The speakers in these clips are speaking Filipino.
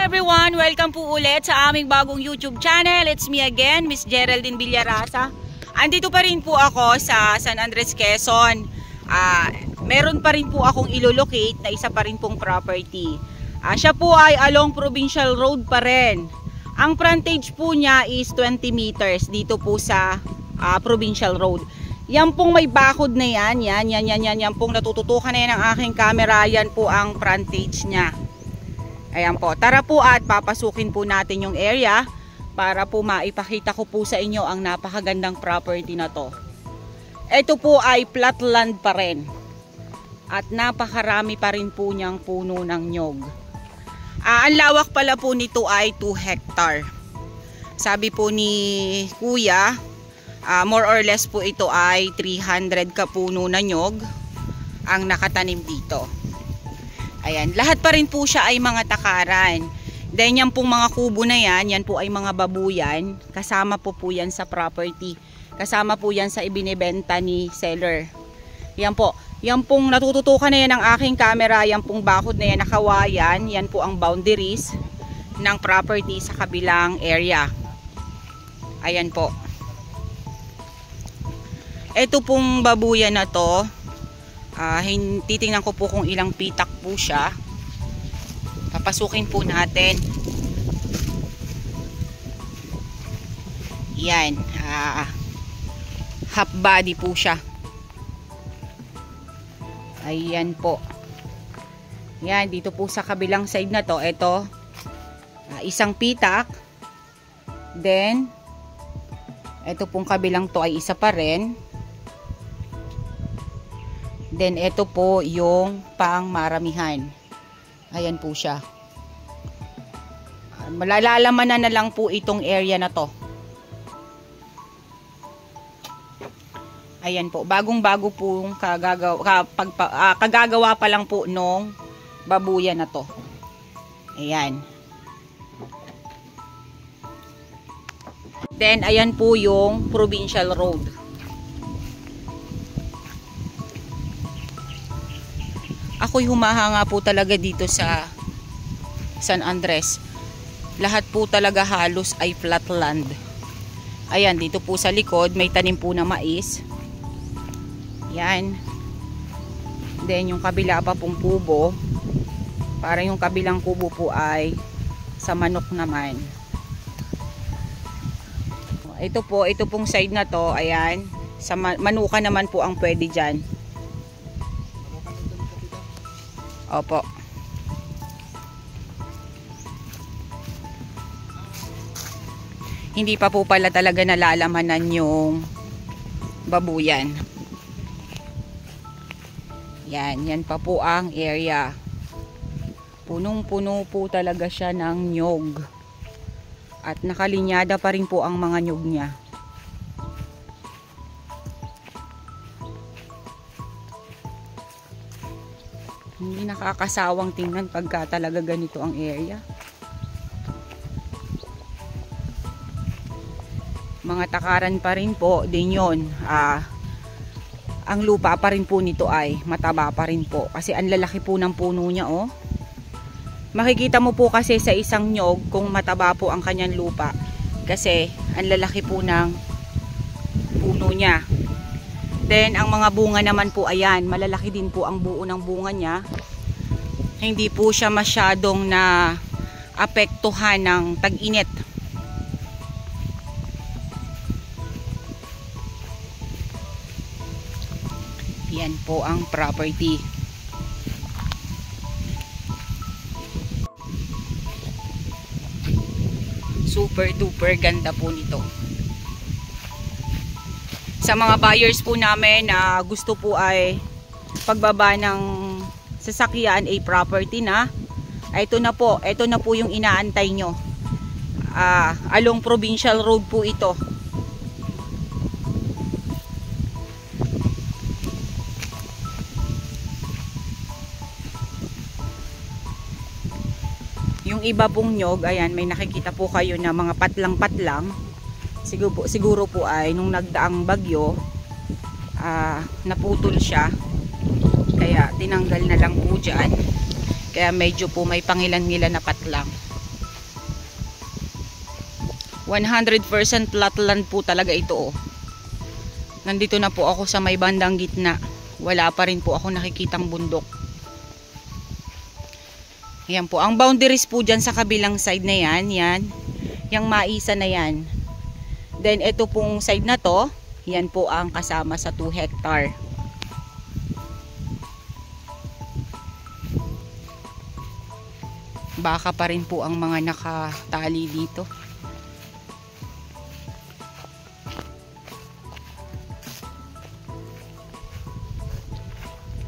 everyone! Welcome po ulit sa aming bagong YouTube channel. It's me again, Miss Geraldine Villarasa. Andito pa rin po ako sa San Andres, Quezon. Meron pa rin po akong ilolocate na isa pa rin pong property. Siya po ay along Provincial Road pa rin. Ang frontage po niya is 20 meters dito po sa Provincial Road. Yan pong may bakod na yan pong natututukan na yan ng aking camera. Yan po ang frontage niya. Ayan po, tara po at papasukin po natin yung area para po maipakita ko po sa inyo ang napakagandang property na to. Ito po ay flat land pa rin at napakarami pa rin po niyang puno ng nyog. Ang lawak pala po nito ay 2 hectare. Sabi po ni Kuya, more or less po ito ay 300 kapuno na nyog ang nakatanim dito. Ayan, lahat pa rin po siya ay mga takaran. Then yan pong mga kubo na yan po ay mga babuyan. Kasama po yan sa property. Kasama po yan sa ibinebenta ni seller. Yan po. Yan pong natututukan na yan ng aking camera. Yan pong bakod na yan, nakawayan. Yan po ang boundaries ng property sa kabilang area. Ayan po. Ito pong babuyan na to. Titingnan ko po kung ilang pitak po siya. Papasukin po natin. Yan. Half body po siya. Ayan po. Yan, dito po sa kabilang side na to. Ito, isang pitak. Then, ito pong kabilang to ay isa pa rin. Then, ito po yung pang maramihan. Ayan po siya. Malalalaman na lang po itong area na to. Ayan po. Bagong-bago po kagagawa pa lang po nung babuyan na to. Ayan. Then, ayan po yung Provincial Road. Ako'y humahanga po talaga dito sa San Andres. Lahat po talaga halos ay flat land. Ayan, dito po sa likod may tanim po na mais. Yan. Then yung kabila pa pong kubo. Para yung kabilang kubo po ay sa manok naman. Ito pong side na to, ayan. Sa manuka naman po ang pwede dyan. Opo. Hindi pa po pala talaga nalalamanan yung babuyan. Yan pa po ang area. Punong-puno po talaga siya ng nyog. At nakalinyada pa rin po ang mga nyog niya. Hindi nakakasawang tingnan pagka talaga ganito ang area. Mga takaran pa rin po din yun. Ang lupa pa rin po nito ay mataba pa rin po. Kasi ang lalaki po ng puno niya, oh. Makikita mo po kasi sa isang nyog kung mataba po ang kanyang lupa. Kasi ang lalaki po ng puno niya. Then, ang mga bunga naman po, ayan, malalaki din po ang buo ng bunga niya. Hindi po siya masyadong na apektuhan ng tag-init. Yan po ang property. Super duper ganda po nito. Sa mga buyers po namin na gusto po ay pagbaba ng sasakyan ay property na, ito na po yung inaantay nyo. Along Provincial Road po ito. Yung iba pong nyog, ayan, may nakikita po kayo na mga patlang-patlang. Siguro po ay nung nagdaang bagyo, naputol siya. Kaya tinanggal na lang po dyan. Kaya medyo po may pangilan-ngilan na patlang. 100% flatland po talaga ito. Nandito na po ako sa may bandang gitna. Wala pa rin po ako nakikitang bundok. Yan po. Ang boundaries po dyan sa kabilang side na yan. Yan. Yung maisa na yan. Then ito pong side na to. Yan po ang kasama sa 2 hectare. Baka pa rin po ang mga nakatali dito.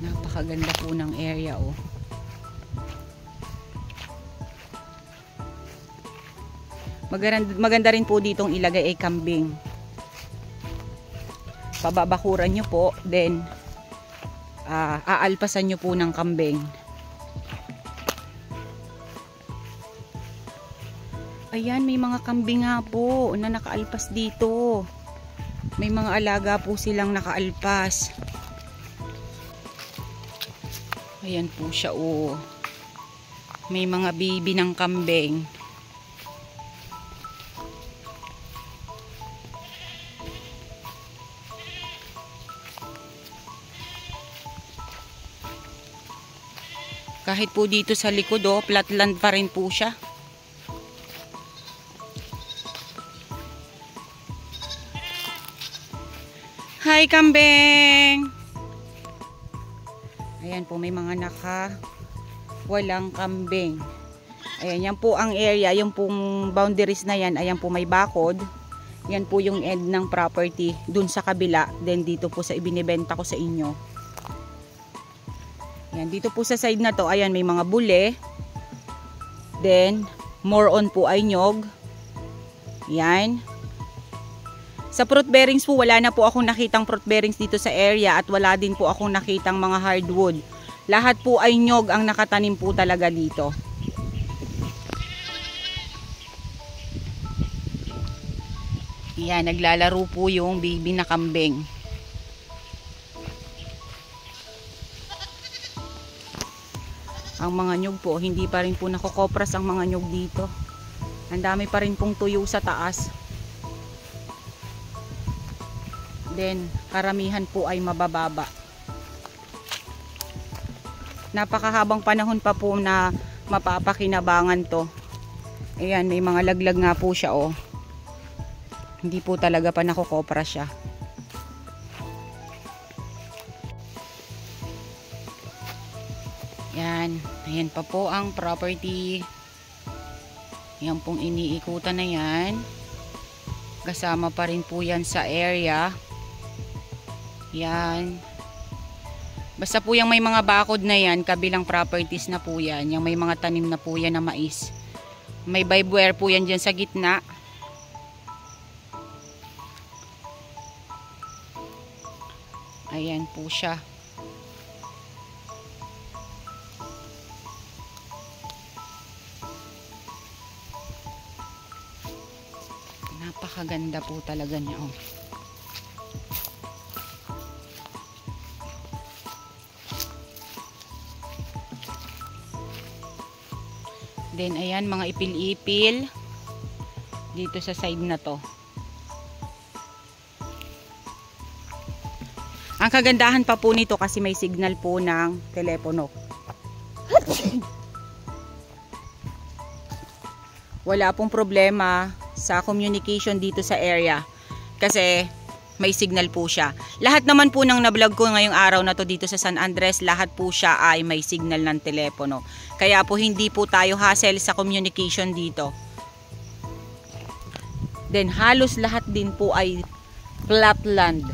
Napakaganda po ng area oh. Maganda rin po ditong ilagay ay kambing. Pababakuran nyo po, then aalpasan nyo po ng kambing. Ayan, may mga kambing nga po na nakaalpas dito. May mga alaga po silang nakaalpas. Ayan po siya oh. May mga baby ng kambing. Kahit po dito sa likod oh, flatland pa rin po siya. Hi kambing! Ayan po, may mga walang kambing. Ayan, yan po ang area, yung pong boundaries na yan, ayan po may bakod. Yan po yung end ng property dun sa kabila. Then dito po sa ibinibenta ko sa inyo. Yan, dito po sa side na to, ayan may mga bule. Then, more on po ay nyog. Yan. Sa fruit bearings po, wala na po akong nakitang fruit bearings dito sa area at wala din po akong nakitang mga hardwood. Lahat po ay nyog ang nakatanim po talaga dito. Yan, naglalaro po yung baby na kambing. Ang mga nyog po, hindi pa rin po nakokopras ang mga nyog dito. Ang dami pa rin pong tuyo sa taas. Then, karamihan po ay mabababa. Napakahabang panahon pa po na mapapakinabangan to. Ayan, may mga laglag nga po siya oh. Hindi po talaga pa nakokopras siya. Yan, ayan pa po ang property. Yan pong iniikutan na yan. Kasama pa rin po yan sa area. Yan. Basta po yung may mga bakod na yan, kabilang properties na po yan. Yung may mga tanim na po yan na mais. May barbware po yan dyan sa gitna. Ayan po siya. Napakaganda po talaga niya oh. Then ayan mga ipil-ipil dito sa side na to. Ang kagandahan pa po nito kasi may signal po ng telepono. Wala pong problema sa communication dito sa area kasi may signal po siya. Lahat naman po ng na-vlog ko ngayong araw na to dito sa San Andres, lahat po siya ay may signal ng telepono. Kaya po hindi po tayo hassle sa communication dito. Then halos lahat din po ay flatland.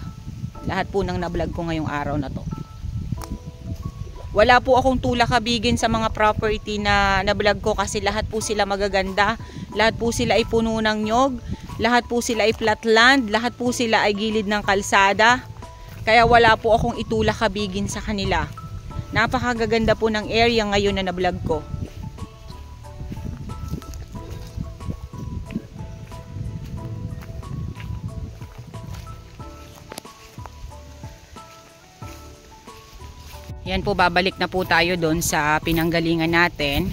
Lahat po ng na-vlog ko ngayong araw na to. Wala po akong tulak-kabigin sa mga property na na-vlog ko kasi lahat po sila magaganda. Lahat po sila ay puno ng nyog. Lahat po sila ay flatland. Lahat po sila ay gilid ng kalsada. Kaya wala po akong itulak-kabigin sa kanila. Napakagaganda po ng area ngayon na na-vlog ko. Yan po, babalik na po tayo doon sa pinanggalingan natin.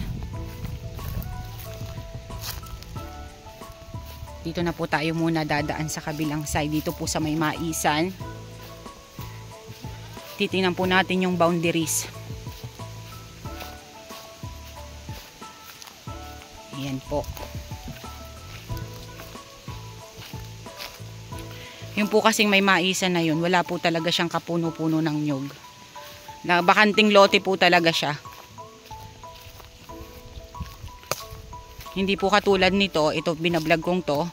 Dito na po tayo muna dadaan sa kabilang side. Dito po sa may maisan. Titingnan po natin yung boundaries. Ayan po. Yung po kasing may maisan na yun, wala po talaga siyang kapuno-puno ng nyug. Bakanting lote po talaga siya. Hindi po katulad nito, ito binablog kong to,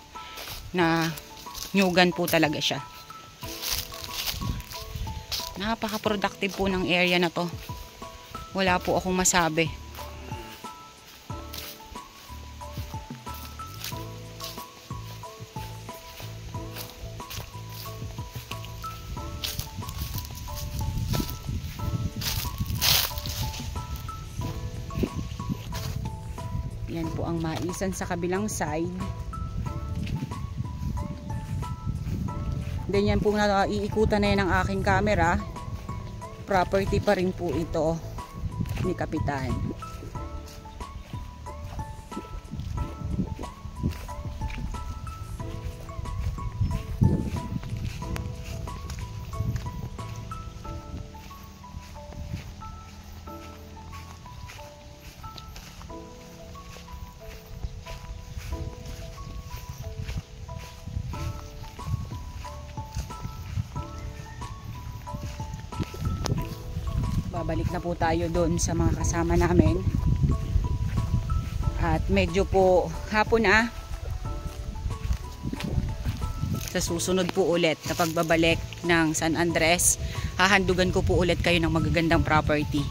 na nyugan po talaga siya. Napaka-productive po ng area na to. Wala po akong masabi. Yan po ang maisan sa kabilang side. Then yan po na iikutan na yan ng aking camera. Property pa rin po ito ni Kapitan. Babalik na po tayo doon sa mga kasama namin. At medyo po hapon na. Sa susunod po ulit na pagbabalik ng San Andres, hahandugan ko po ulit kayo ng magagandang property.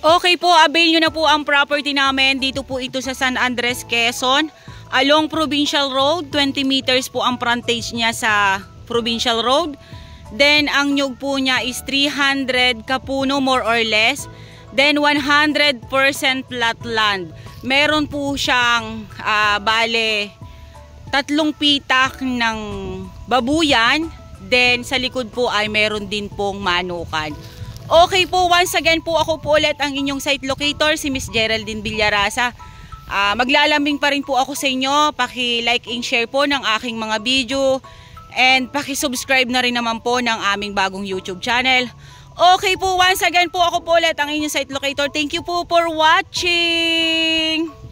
Okay po, avail nyo na po ang property namin. Dito po ito sa San Andres, Quezon. Along Provincial Road, 20 meters po ang frontage niya sa Provincial Road. Then, ang nyug po niya is 300 kapuno more or less. Then, 100% flat land. Meron po siyang, bale, 3 pitak ng babuyan. Then, sa likod po ay meron din pong manukan. Okay po, once again po ako po ulit ang inyong site locator, si Miss Geraldine Villarasa. Maglalambing pa rin po ako sa inyo. Paki-like and share po ng aking mga video. And paki-subscribe na rin naman po ng aming bagong YouTube channel. Okay po, once again po ako po ulit ang inyong site locator. Thank you po for watching!